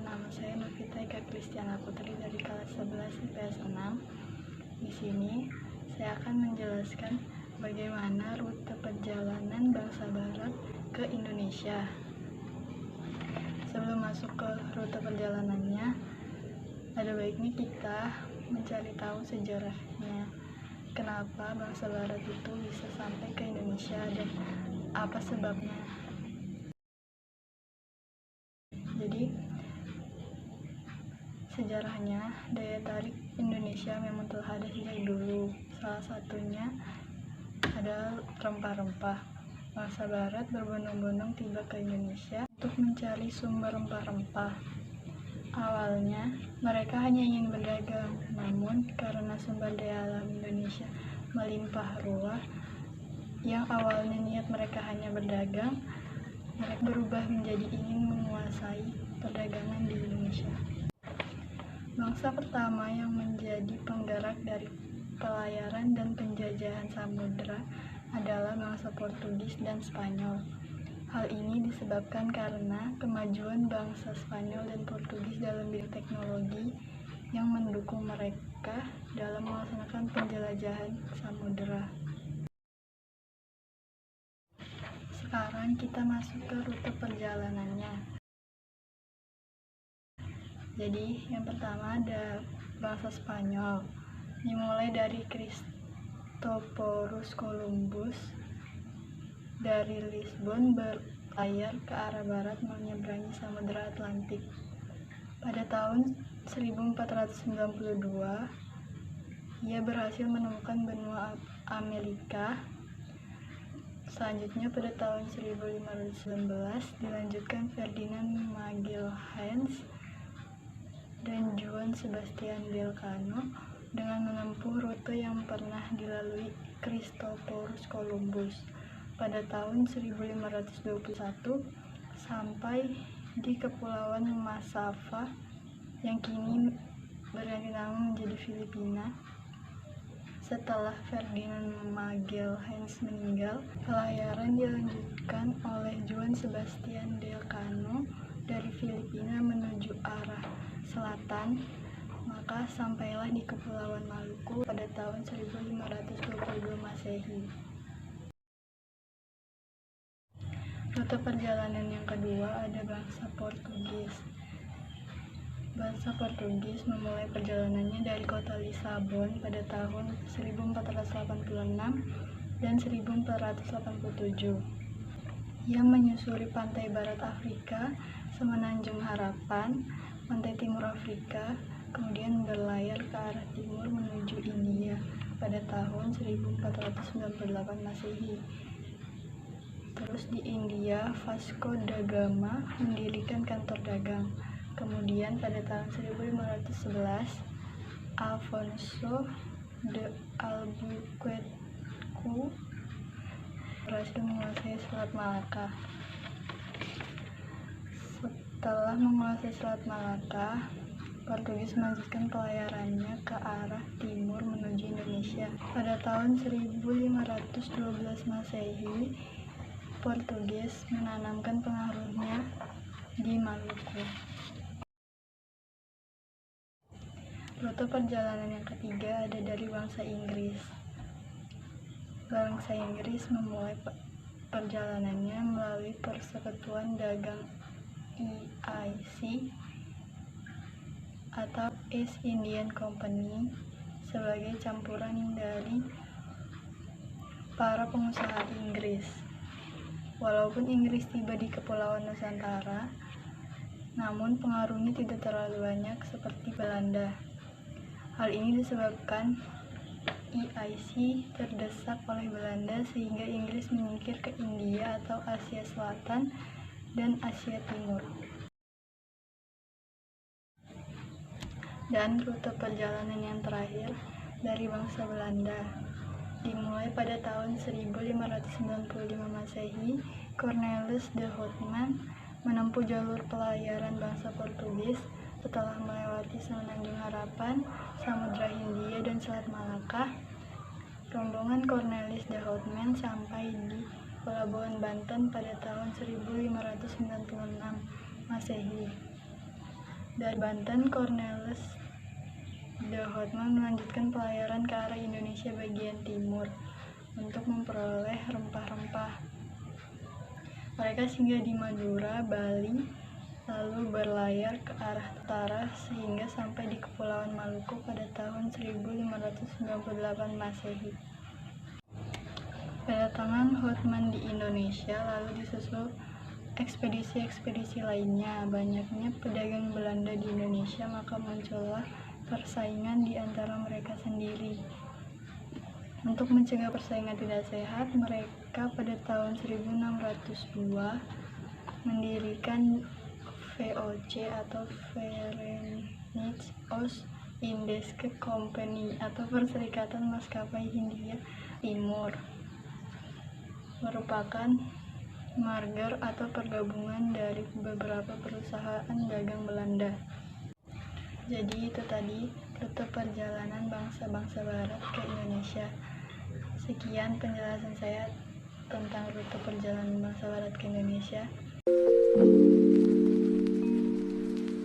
nama saya Novita Eka Kristiana Putri dari kelas 11 IPS 6. Di sini saya akan menjelaskan bagaimana rute perjalanan bangsa Barat ke Indonesia. Sebelum masuk ke rute perjalanannya, ada baiknya kita mencari tahu sejarahnya. Kenapa bangsa Barat itu bisa sampai ke Indonesia dan apa sebabnya. Jadi, sejarahnya, daya tarik Indonesia memang telah ada sejak dulu. Salah satunya adalah rempah-rempah. Bangsa Barat berbondong-bondong tiba ke Indonesia untuk mencari sumber rempah-rempah. Awalnya, mereka hanya ingin berdagang, namun karena sumber daya alam Indonesia melimpah ruah, yang awalnya niat mereka hanya berdagang, mereka berubah menjadi ingin menguasai perdagangan di Indonesia. Bangsa pertama yang menjadi penggerak dari pelayaran dan penjajahan samudera adalah bangsa Portugis dan Spanyol. Hal ini disebabkan karena kemajuan bangsa Spanyol dan Portugis dalam bidang teknologi yang mendukung mereka dalam melaksanakan penjelajahan samudera. Sekarang kita masuk ke rute perjalanannya. Jadi, yang pertama ada bangsa Spanyol, dimulai dari Christophorus Columbus dari Lisbon berlayar ke arah barat menyeberangi Samudra Atlantik. Pada tahun 1492, ia berhasil menemukan benua Amerika. Selanjutnya pada tahun 1519 dilanjutkan Ferdinand Magelhaens dan Juan Sebastian Elcano dengan menempuh rute yang pernah dilalui Christophorus Columbus pada tahun 1521 sampai di Kepulauan Masava yang kini berganti nama menjadi Filipina. Setelah Ferdinand Magelhaens meninggal, pelayaran dilanjutkan oleh Juan Sebastian Elcano dari Filipina menuju arah selatan, maka sampailah di Kepulauan Maluku pada tahun 1522 Masehi. Rute perjalanan yang kedua ada bangsa Portugis. Bangsa Portugis memulai perjalanannya dari kota Lisabon pada tahun 1486 dan 1487. Ia menyusuri pantai barat Afrika, Semenanjung Harapan, pantai timur Afrika, kemudian berlayar ke arah timur menuju India pada tahun 1498 Masehi. Terus di India, Vasco da Gama mendirikan kantor dagang. Kemudian pada tahun 1511, Alfonso de Albuquerque berhasil menguasai Selat Malaka. Setelah menguasai Selat Malaka, Portugis melanjutkan pelayarannya ke arah timur menuju Indonesia. Pada tahun 1512 Masehi, Portugis menanamkan pengaruhnya di Maluku. Rute perjalanan yang ketiga ada dari bangsa Inggris. Bangsa Inggris memulai perjalanannya melalui Persekutuan Dagang EIC atau East Indian Company sebagai campuran dari para pengusaha Inggris. Walaupun Inggris tiba di Kepulauan Nusantara, namun pengaruhnya tidak terlalu banyak seperti Belanda. Hal ini disebabkan EIC terdesak oleh Belanda sehingga Inggris menyingkir ke India atau Asia Selatan dan Asia Timur. Dan rute perjalanan yang terakhir dari bangsa Belanda. Dimulai pada tahun 1595 Masehi, Cornelis de Houtman menempuh jalur pelayaran bangsa Portugis. Setelah melewati Semenanjung Harapan, Samudra Hindia, dan Selat Malaka, rombongan Cornelis de Houtman sampai di Pelabuhan Banten pada tahun 1596 Masehi. Dari Banten, Cornelis de Houtman melanjutkan pelayaran ke arah Indonesia bagian timur untuk memperoleh rempah-rempah. Mereka singgah di Madura, Bali, lalu berlayar ke arah utara sehingga sampai di Kepulauan Maluku pada tahun 1598 Masehi. Kedatangan Houtman di Indonesia lalu disusul ekspedisi-ekspedisi lainnya. Banyaknya pedagang Belanda di Indonesia, maka muncullah persaingan di antara mereka sendiri. Untuk mencegah persaingan tidak sehat, mereka pada tahun 1602 mendirikan VOC atau Verenigde Oost-Indische Compagnie atau Perserikatan Maskapai Hindia Timur, merupakan merger atau pergabungan dari beberapa perusahaan dagang Belanda. Jadi itu tadi rute perjalanan bangsa-bangsa barat ke Indonesia. Sekian penjelasan saya tentang rute perjalanan bangsa barat ke Indonesia.